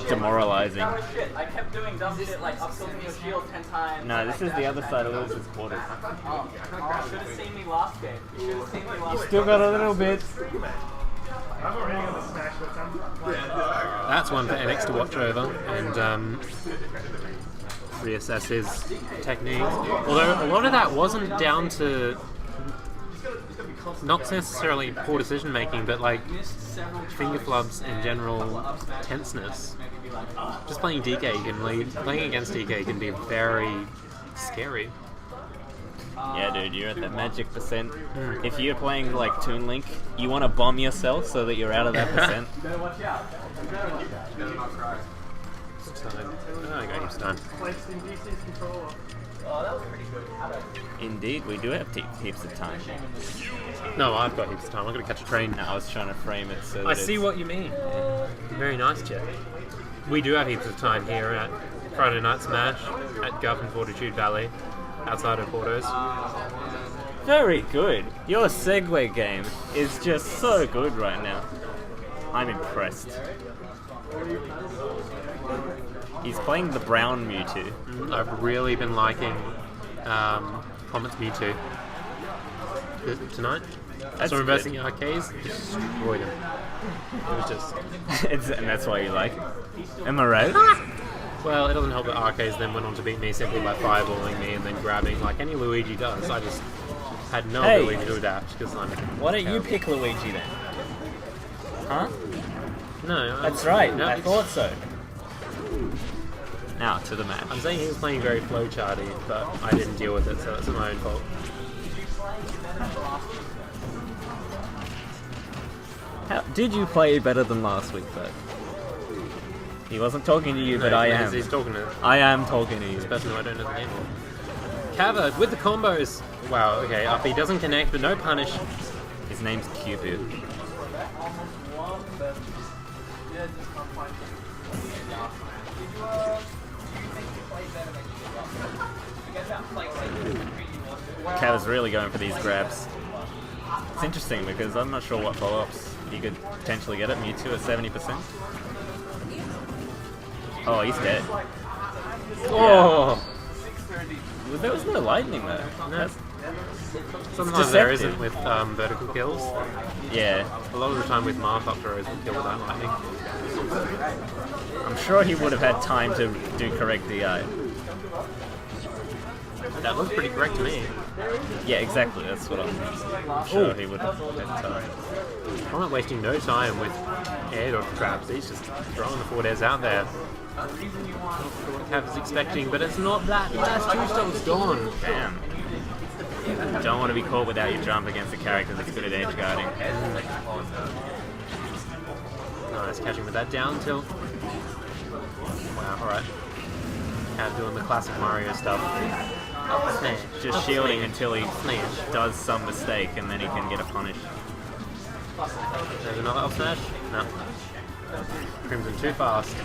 demoralizing. I kept doing dumb shit like up tilting your shield 10 times. No, this is the other side of Lewis's quarters. Oh, you should have seen me last game. You should have seen me last game. Still got a little bit. That's one for NX to watch over and reassess his techniques. Although a lot of that wasn't down to not necessarily poor decision making, but like finger flubs and general tenseness. Just playing DK can lead. Playing against DK can be very scary. Yeah, dude, you're at that magic percent. If you're playing like Toon Link, you want to bomb yourself so that you're out of that percent. I got heaps of time. Indeed, we do have heaps of time. No, I've got heaps of time. I'm going to catch a train. No, I was trying to frame it so that I see what you mean. Very nice, Jeff. We do have heaps of time here at Friday Night Smash at Gov and Fortitude Valley, outside of Portos. Very good. Your segue game is just so good right now. I'm impressed. He's playing the brown Mewtwo. I've really been liking Comet's Mewtwo tonight. That's so good. investing in arcades, destroyed him. It was just... And that's why you like it? Am I right? Well, it doesn't help that arcades then went on to beat me simply by fireballing me and then grabbing like any Luigi does. I just had no ability to adapt because I'm... Why don't you pick Luigi then? Huh? No. That's right, no, I thought so. Now, to the match. I'm saying he was playing very flowcharty, but I didn't deal with it, so that's my own fault. Did you play better than last week, though? He wasn't talking to you, but I am. He's talking to... I am talking to you. This person who I don't know the name of. Cava, with the combos. Wow, okay, up he doesn't connect, but no punish. His name's Cupid. Cava's really going for these grabs. It's interesting because I'm not sure what follow-ups you could potentially get at Mewtwo at 70%. Oh, he's dead. Oh! Yeah. There was no lightning there. No. Sometimes there isn't with vertical kills. Yeah. A lot of the time with Marth up throws will kill without lightning. I'm sure he would have had time to do correct DI. That looks pretty correct to me. Yeah, exactly. That's what I'm sure he would have had time. I'm not wasting no time with air dodge traps. He's just throwing the forward airs out there. Not sure what Cav is expecting, but it's not that. Last two stops gone. Damn. You don't want to be caught without your jump against a character that's good at edge guarding. Nice, catching with that down tilt. Wow, alright. Cav doing the classic Mario stuff. Up smash. Just shielding until he does some mistake and then he can get a punish. There's another up smash? No. Crimson too fast.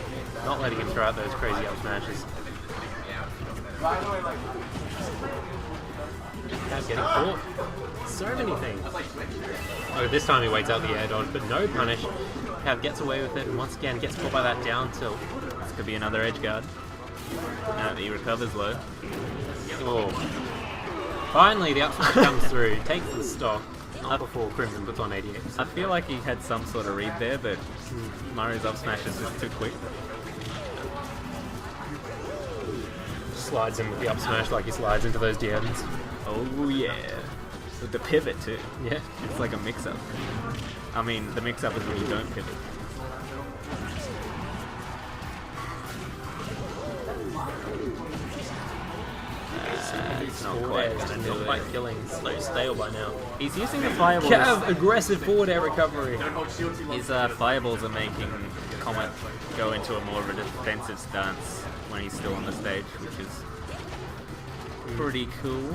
Not letting him throw out those crazy up smashes. Cav getting caught. So many things. Oh, this time he waits out the air dodge, but no punish. Cav gets away with it and once again gets caught by that down tilt. This could be another edge guard. No, he recovers low. Oh. Finally, the up smash comes through, takes the stock. Not before Crimson puts on 88. I feel like he had some sort of read there, but Mario's up smash is just too quick. Slides in with the up smash like he slides into those DMs. Oh yeah. With the pivot too. Yeah. It's like a mix-up. I mean, the mix-up is when you don't pivot. It's not quite gonna do quite it. killing. Slow stale by now. He's using the fireballs. Cav, aggressive forward air recovery. His fireballs are making Comet go into a more of a defensive stance when he's still on the stage, which is pretty cool.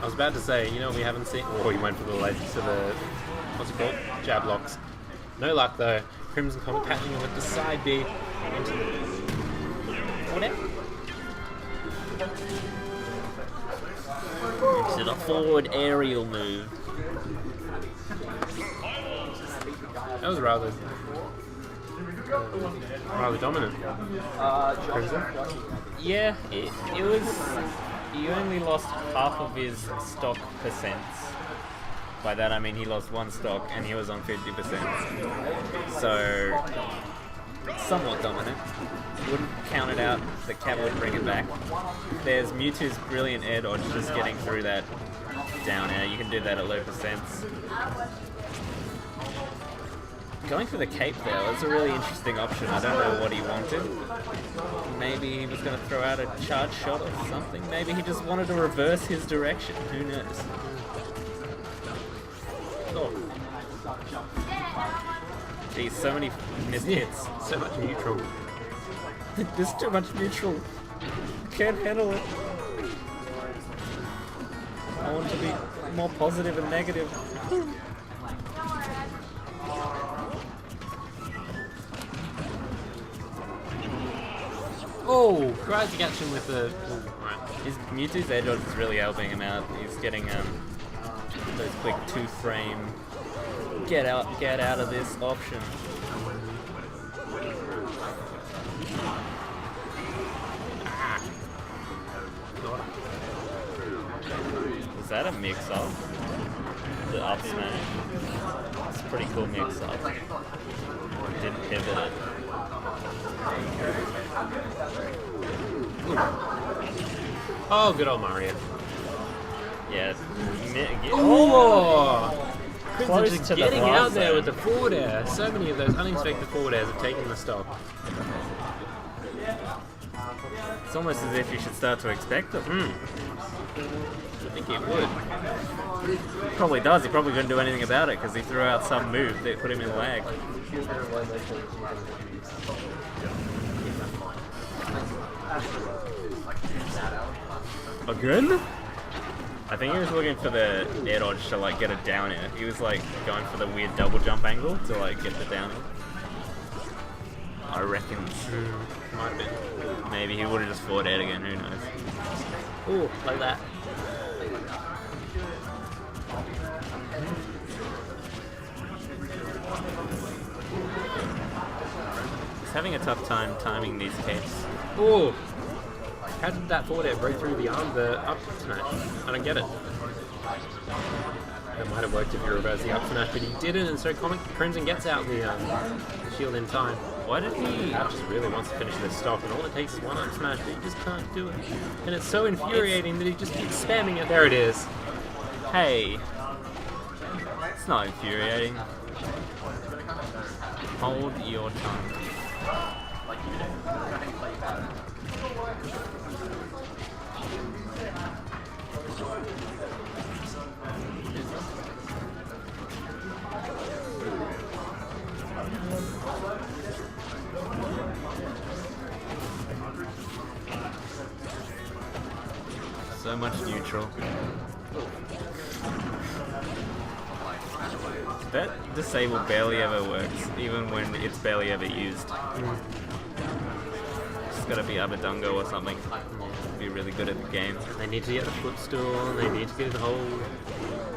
I was about to say, you know, we haven't seen. Oh, he went for the what's it called? Jab locks. No luck though. Crimson Comet catching him with the side B into the forward air. It's a forward aerial move. That was rather Rather dominant. Crimson? Yeah, it was. He only lost half of his stock percents. By that I mean he lost one stock and he was on 50%. So, somewhat dominant. Wouldn't count it out, the Cava would bring it back. There's Mewtwo's brilliant air dodge just getting through that down air. You can do that at low percents. Going for the cape there was a really interesting option. I don't know what he wanted. Maybe he was going to throw out a charge shot or something. Maybe he just wanted to reverse his direction. Who knows? Oh. Geez, so many missed hits. So much neutral. There's too much neutral. Can't handle it. I want to be more positive and negative. Oh, tries to catch him with the. His Mewtwo's air dodge is really helping him out. He's getting those quick 2-frame get out of this option. Was that a mix-up? The up smash? It's a pretty cool mix-up. Didn't pivot it. Oh, good old Mario. Yeah. Oh! Close Crimson to the getting blast out there zone. with the forward air. So many of those unexpected forward airs have taken the stock. It's almost as if you should start to expect them. I think he would. He probably does. He probably couldn't do anything about it because he threw out some move that put him in lag. Again? I think he was looking for the air dodge to like get a down air. He was like going for the weird double jump angle to like get the down air. I reckon. Might have been. Maybe he would have just forward aired again, who knows. Ooh, like that. He's having a tough time timing these capes. Ooh. How did that forward air break through the up smash? I don't get it. That might have worked if you reversed the up smash, but he didn't, and so Crimson gets out the shield in time. Why did he... That just really wants to finish this stock, and all it takes is one up smash, but he just can't do it. And it's so infuriating that he just keeps spamming it. There it is. Hey. It's not infuriating. Hold your tongue. So much neutral. That disable barely ever works, even when it's barely ever used. It's gotta be Abadungo or something. Be really good at the game. They need to get the footstool, they need to get the whole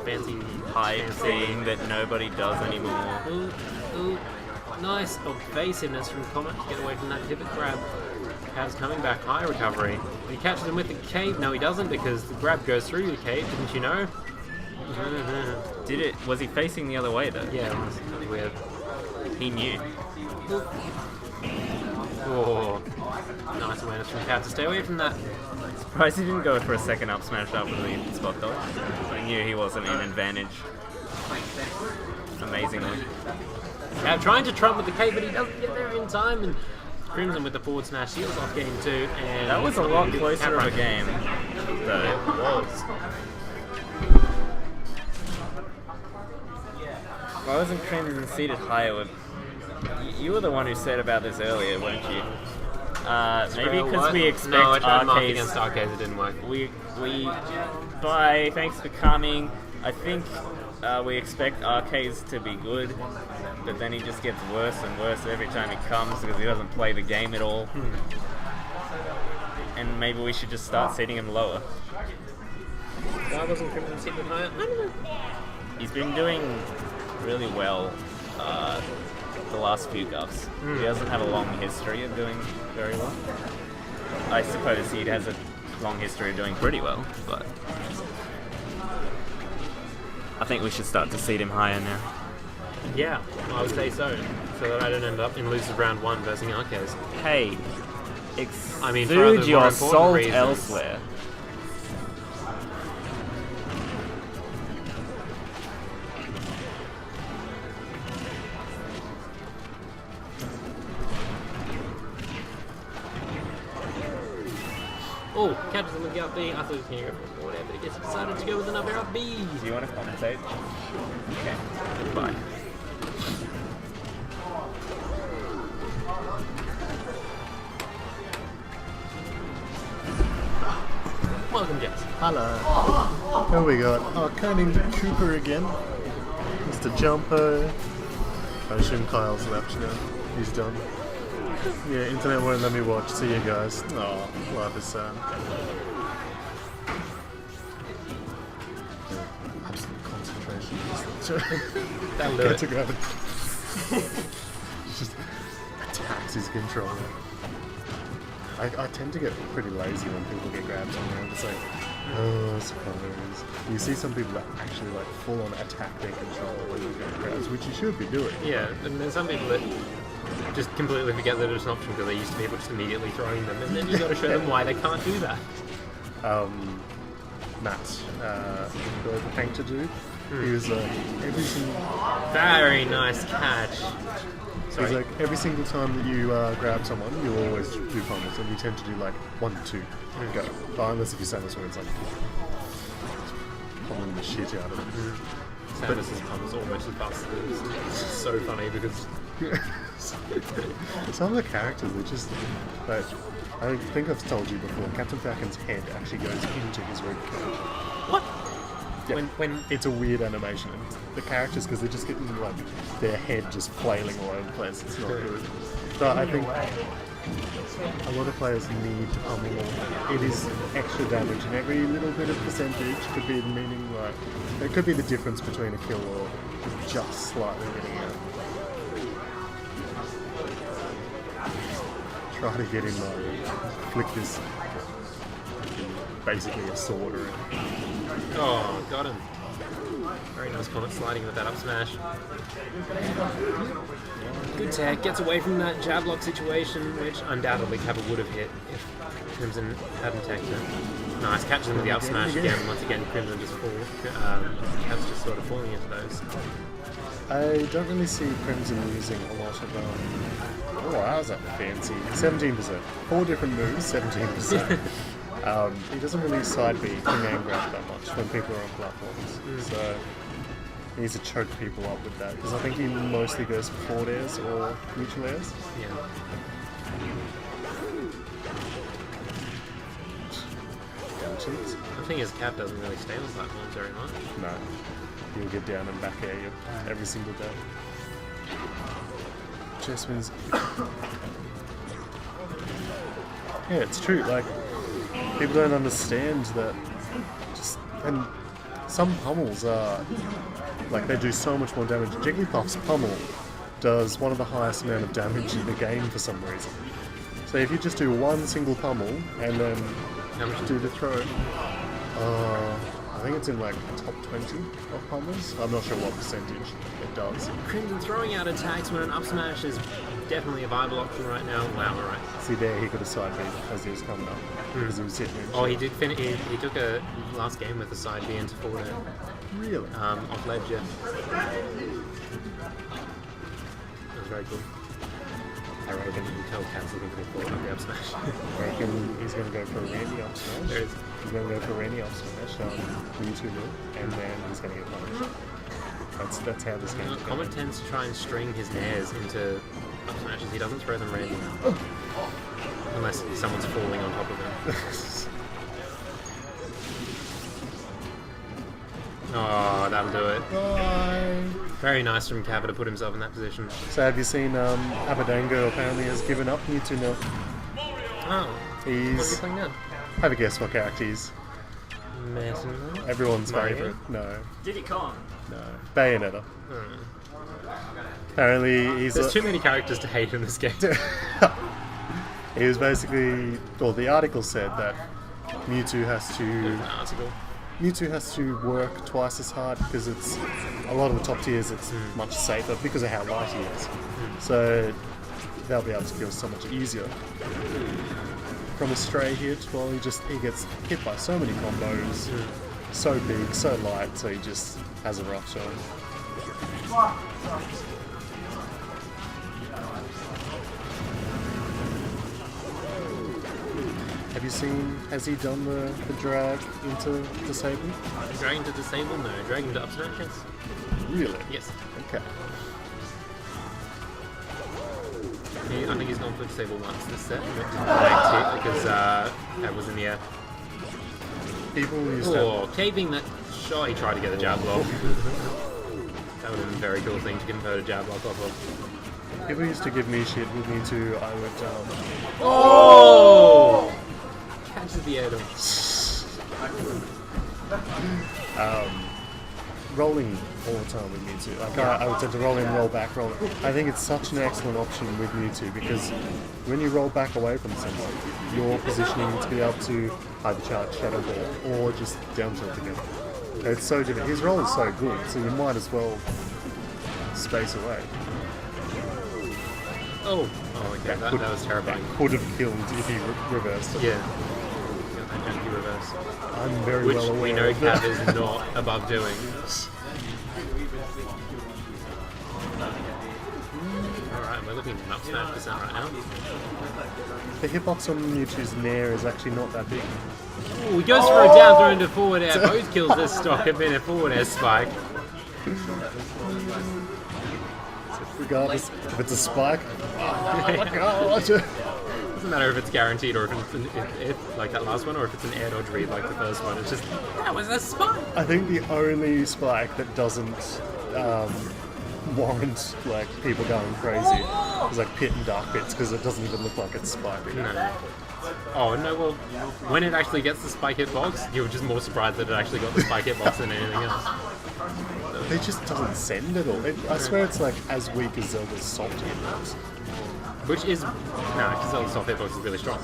fancy Hype thing that nobody does anymore. Ooh, ooh. Nice evasiveness from Comet to get away from that pivot grab. Cav's coming back, high recovery. He catches him with the cape. No, he doesn't because the grab goes through the cape, didn't you know? Did it? Was he facing the other way though? Yeah, it was really weird. He knew. Oh, nice awareness from Cav to stay away from that. Surprised he didn't go for a second up smash after the spot dodge. I knew he wasn't in advantage. Amazingly. Cav trying to trump with the cape, but he doesn't get there in time. And Crimson with the forward smash shields off game 2. And That was a lot closer of a game, though. It was. Why wasn't Crimson seated higher with... You were the one who said about this earlier, weren't you? Maybe because we expect no, I tried marking arcades... against arcades, it didn't work. Bye, thanks for coming. I think we expect arcades to be good, but then he just gets worse and worse every time he comes because he doesn't play the game at all. And maybe we should just start setting him lower. Why wasn't Crimson seated higher? I don't know. He's been doing really well the last few Govs. He doesn't have a long history of doing very well. I suppose he has a long history of doing pretty well, but I think we should start to seed him higher now. Yeah, I would say so. So that I don't end up in losers round 1 versus Arceus. Hey, I mean, for exude other more your important salt reasons. elsewhere. Oh, catches him with the up B. I thought he was going to go for whatever, but he gets decided to go with another up B. Do you want to commentate? Okay. Goodbye. Welcome, Jess. Hello. Here we got Conan Cooper again. Mr. Jumper. I assume Kyle's left now. He's done. Yeah, internet won't let me watch. See you guys. Oh, life is sad. Absolute concentration. That'll do Get it. to grab it. Just attacks his controller. I tend to get pretty lazy when people get grabs on me. I'm just like, oh, I suppose. You see some people that actually like full on attack their controller when you get grabs, which you should be doing. Yeah, and there's some people that just completely forget that it's an option because they used to be able to just immediately throwing them, and then you got to show them why they can't do that. Matt, the painter dude, he was every single. Very nice catch. He's like, every single time that you grab someone, you always do pummels, and you tend to do like 1, 2, go. Oh, unless if you Samus where it's like pummeling the shit out of them. Samus's pummels almost as fast as it is. It's just so funny because some of the characters are just like, I think I've told you before, Captain Falcon's head actually goes into his ribcage. what? Yeah. When It's a weird animation. And the characters, because they're just getting like their head just flailing all over the place. It's not good. So I think a lot of players need to pummel more. It is extra damage, and every little bit of percentage could be the meaning. Like it could be the difference between a kill or just slightly winning out. Try to get him flick this. Basically a sword or oh, got him. Very nice Comet sliding with that up smash. Good tech, gets away from that jab lock situation, which undoubtedly Cava would have hit if Crimson hadn't teched it. Nice, catches him with the up smash again. Once again, Crimson just Cav's just sort of falling into those. I don't really see Crimson using a lot of oh, how's that fancy? 17%. 4 different moves, 17%. He doesn't really side B command grab that much when people are on platforms. So he needs to choke people up with that. Because I think he mostly goes for forward airs or neutral airs. Yeah. The thing is, Cav doesn't really stay on platforms very much. No. He'll get down and back air you every single day. Chessman's. Yeah, it's true. Like, people don't understand that. And some pummels are like they do so much more damage. Jigglypuff's pummel does one of the highest amount of damage in the game for some reason. So if you just do one single pummel and then do the throw, I think it's in like top 20 of pummels. I'm not sure what percentage it does. Crimson throwing out attacks when an up smash is definitely a viable option right now. Wow, alright. See there, he could have side B as he was coming up because he was sitting in. Oh, he did finish. He took a last game with a side B into forward air. Really? Off ledge, yeah. That was very cool. I reckon you can tell Cat's looking for the forward on the up smash. I reckon he's going to go for a Randy up smash. There is. He's going to go for a Randy up smash, Mewtwo move, and then he's going to get punished. That's how this game is going. Comet tends to try and string his nairs into up smashes. He doesn't throw them random. Unless someone's falling on top of him. Oh, that'll do it. Bye. Very nice from Cava to put himself in that position. So have you seen Abadango apparently has given up Mewtwo now? Oh, what are you He's... playing now? Have a guess what character he's. Messenger? Everyone's Mario? favourite. No. Diddy Kong. No. Bayonetta. Apparently, he's There's too many characters to hate in this game. he was basically, or the article said that Mewtwo has to work twice as hard because it's a lot of the top tiers. It's much safer because of how light he is. So they'll be able to kill so much easier. From a stray hit, well, he gets hit by so many combos, so big, so light, so he just has a rough shot. Has he done the drag into disable? Dragon to disable? No. Dragon to up smash? Yes. Really? Yes. Okay. I think he's gone for disable once this set. Because that was in the air. People used to... Caving that shot, he tried to get the jab block. That would have been a very cool thing to convert a jab block off of. People used to give me shit with me too. I would... Oh! Catches the air. Rolling all the time with Mewtwo. Like I would tend to roll in, roll back, roll. I think it's such an excellent option with Mewtwo because when you roll back away from someone, you're positioning to be able to either charge Shadow Ball or just down tilt again. It's so different. His roll is so good, so you might as well space away. Oh, okay, that was terrifying. Would have killed if he reversed it. Yeah. Got that junky reverse. I'm very Which well aware we know of that. Cava is not above doing. Alright, we're looking at an up smash percent right now. The hitbox on Mewtwo's Nair is actually not that big. Ooh, he goes for a down throw into forward air. Both kills this stock have been a forward air spike. Regardless if it's a spike. Oh my god! Doesn't matter if it's guaranteed or if it's like that last one, or if it's an air dodge read like the first one. It's just, that was a spike! I think the only spike that doesn't warrant like people going crazy is like Pit and Dark Pits because it doesn't even look like it's spiking. No. Oh no, well, when it actually gets the spike hitbox, you're just more surprised that it actually got the spike hitbox than anything else. It just doesn't send at all. I swear it's like as weak as Zelda's soft hitbox. Which is, because Zelda's soft hitbox is really strong.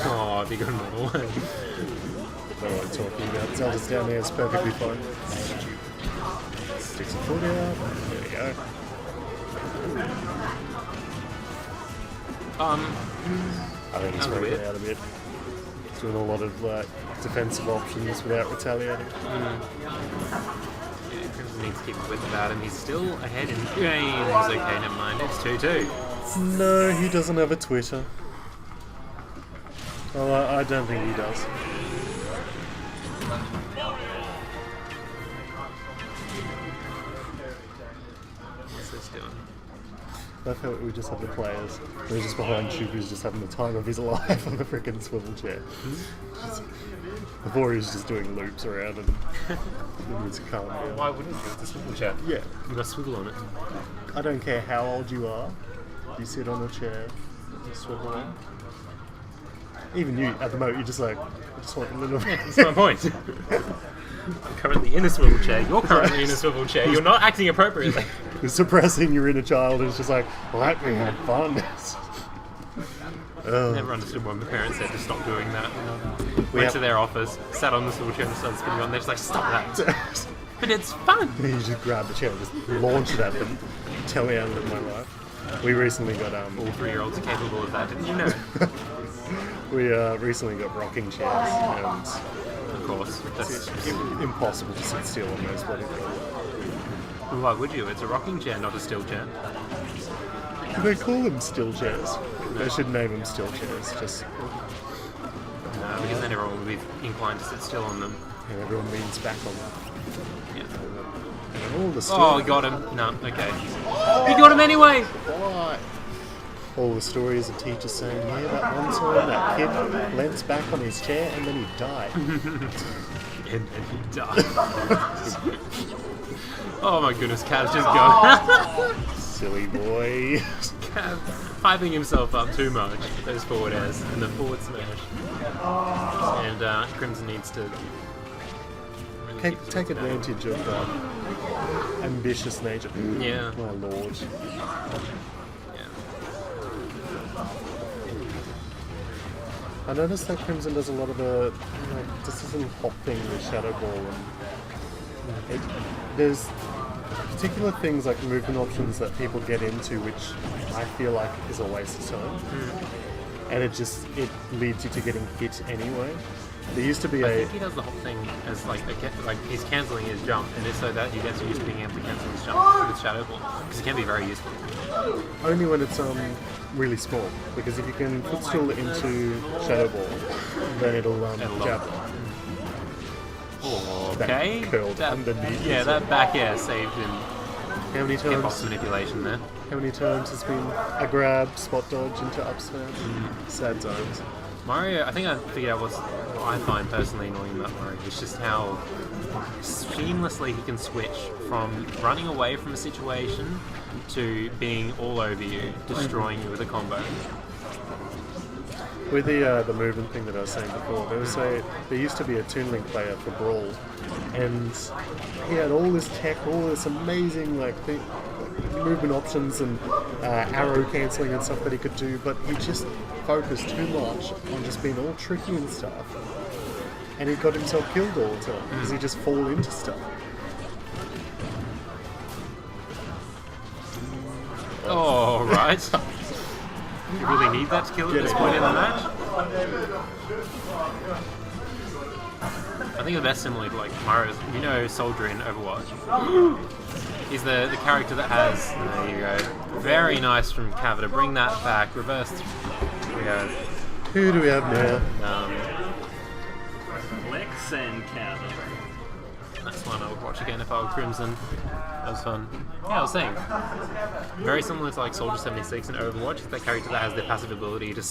Oh, if you got another one. Don't know what I'm talking about. Zelda's down there is perfectly fine. Sticks a foot out. There we go. I think he's That was freaking weird. out a bit. He's doing a lot of like defensive options without retaliating. Crimson needs to keep his wits about him. He's still ahead in games. Okay, never mind. It's 2-2. No, he doesn't have a Twitter. Oh, I don't think he does. What's this doing? I felt we just have the players. We're just behind Chuku's just having the time of his life on the frickin' swivel chair. Before he was just doing loops around and he needs to calm down. Why wouldn't you? It's a swivel chair. Yeah. You've got swivel on it. I don't care how old you are. You sit on a chair, you swivel on. Even you, at the moment, you're just like, I just want a little bit. That's my point. I'm currently in a swivel chair. You're currently in a swivel chair. You're not acting appropriately. You're suppressing your inner child and it's just like, let me have fun. Never understood why my parents said to stop doing that. Went to their office, sat on the swivel chair and started spinning on. They're just like, stop that. But it's fun. You just grab the chair and just launch it at them. Tell me how to live my life. We recently got All 3-year-olds are capable of that, didn't you know? we recently got rocking chairs and Of course. it's impossible to sit still on those bloody things. Why would you? It's a rocking chair, not a still chair. Do they call them still chairs? They should name them still chairs. Just Because then everyone would be inclined to sit still on them. and everyone leans back on them. Yeah. And all the Oh, he got him. No, okay. He got him anyway! Why? All the stories of teachers saying, yeah, that one time that kid leant back on his chair and then he died. And then he died. Oh my goodness, Cav's just gone. Silly boy. Cav piping himself up too much with those forward airs and the forward smash. And Crimson needs to really take advantage of ambitious nature. Yeah. My lord. I noticed that Crimson does a lot of the just this little hop thing with Shadow Ball, and there's particular things like movement options that people get into, which I feel like is a waste of time, and it leads you to getting hit anyway. There used to be I think he does the hop thing as like he's cancelling his jump, and it's so that he gets used to being able to cancel his jump with Shadow Ball, because it can be very useful. only when it's really small, because if you can put still into Shadow Ball, then it'll jab. Okay. That curled underneath. Yeah, that back air saved him. How many Hip hop times? manipulation there. How many times has been a grab, spot dodge into up smash? Sad times. Mario, I think I figured out what I find personally annoying about Mario. It's just how seamlessly he can switch from running away from a situation to being all over you, destroying you with a combo. With the movement thing that I was saying before, there used to be a Toon Link player for Brawl, and he had all this tech, all this amazing movement options and arrow cancelling and stuff that he could do, but he just focused too much on just being all tricky and stuff, and he got himself killed all the time because he just fall into stuff. Oh, right. You really need that to kill at this point in the match? I think the best simile to Mario's, Soldier in Overwatch. He's the character that has, there you go, very nice from Cava to bring that back, reverse. We go. Who do we have now? Lex and Cava. That's one I would watch again if I were Crimson. That was fun. Yeah, I was saying, very similar to Soldier 76 in Overwatch, that character that has the passive ability to